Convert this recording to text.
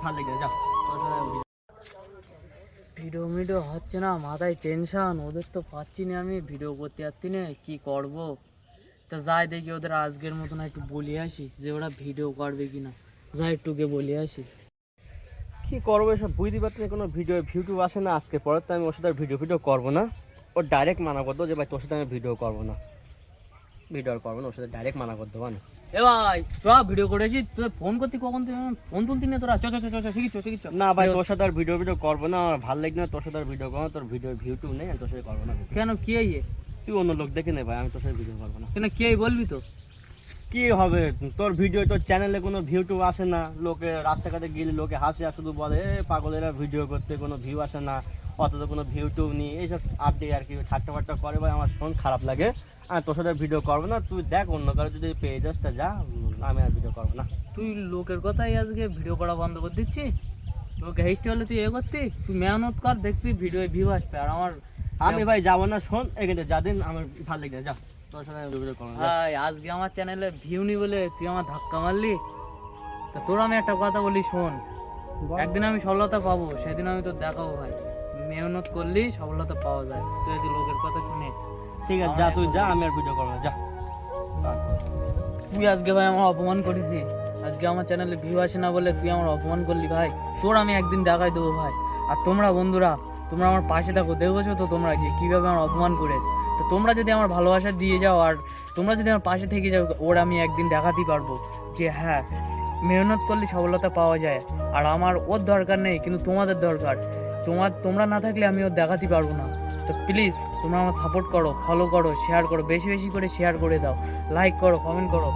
ভালো লাগে যা। ভিডিও মিডিও হচ্ছে না, মাথায় টেনশন, ওদের তো পাচ্ছি না, আমি ভিডিও করতে পারছি না, কি করব। তা যাই দেখি ওদের আজকের মতন একটু বলে আসি যে ওরা ভিডিও করবে কিনা, যাই একটুকে বলে আসি। কি করবো এসব বুঝতে পারছি না, কোনো ভিডিও আসে না। আজকে পরে তো আমি ওর সাথে ভিডিও করবো না। ও ডাইরেক্ট মানা করতো যে ভাই তোর সাথে আমি ভিডিও করবো না, ওর সাথে ডাইরেক্ট মানা করতে পারো। এ ভাই চ, ভিডিও করেছি, তোদের ফোন করতে কখন, ফোন তুলতি না তোরা, চ চ চ চ শিখিচ্ছ। না ভাই তোর সাথে আর ভিডিও করবো না, আমার ভালো লাগছে না তোর সাথে আর ভিডিও করবো না। তোর ভিউ টু নেই, আমি তোর সাথে করবো না। কেন, কে ইয়ে? তুই অন্য লোক দেখে নে ভাই, আমি তোর সাথে ভিডিও করবো না। কেন, কে বলবি তো? কি হবে তোর ভিডিও, তোর চ্যানেলে কোনো ভিউ টু আসে না। লোকে রাস্তাঘাটে গেলে লোকে হাসে আর শুধু বলে এ পাগলেরা ভিডিও করতে, কোনো ভিউ আসে না, অথচ কোনো ভিউ টু নেই, এইসব আপডেট আর কি ঠাট্টা ফাট্টা করে ভাই, আমার শোন খারাপ লাগে। আমি তোর সাথে ভিডিও করবো না, তুই দেখ অন্য কারো যদি পেয়ে যাস তা যা, আমি আর ভিডিও করবো না। তুই লোকের কথাই আজকে ভিডিও করা বন্ধ করে দিচ্ছি? তোকে হেসতে হলে তুই এ করতি, তুই মেহনত কর, দেখবি ভিডিও ভিউ আসবে। আর আমার আমি ভাই যাবো না, শোন এখানে যা দিন আমার ভালো লাগে না, যা তোর সাথে ভিডিও করবো না। ভাই আজকে আমার চ্যানেলে ভিউ নি বলে তুই আমার ধাক্কা মারলি। তা তোর আমি একটা কথা বলি শোন, একদিন আমি সফলতা পাবো, সেদিন আমি তোর দেখাবো ভাই। মেহনত করলি সফলতা পাওয়া যায়, তুই আজকে লোকের কথা শুনে। ঠিক আছে যা, তুই যা, আমি আর ভিডিও করবো না, যা। তুই আজকে ভাই আমার অপমান করেছি, আজকে আমার চ্যানেলে ভিউ আসে না বলে তুই আমার অপমান করলি ভাই। তোর আমি একদিন দেখাই দেবো ভাই। আর তোমরা বন্ধুরা, তোমরা আমার পাশে থাকো, দেখেছো তো তোমরা যে কীভাবে আমার অপমান করে। তো তোমরা যদি আমার ভালোবাসা দিয়ে যাও আর তোমরা যদি আমার পাশে থেকে যাও, ওর আমি একদিন দেখাতেই পারবো যে হ্যাঁ, মেহনত করলে সফলতা পাওয়া যায়। আর আমার ওর দরকার নেই, কিন্তু তোমাদের দরকার। তোমরা না থাকলে আমি ওর দেখাতে পারবো না। তো প্লিজ তোমরা আমার সাপোর্ট করো, ফলো করো, শেয়ার করো, বেশি বেশি করে শেয়ার করে দাও, লাইক করো, কমেন্ট করো।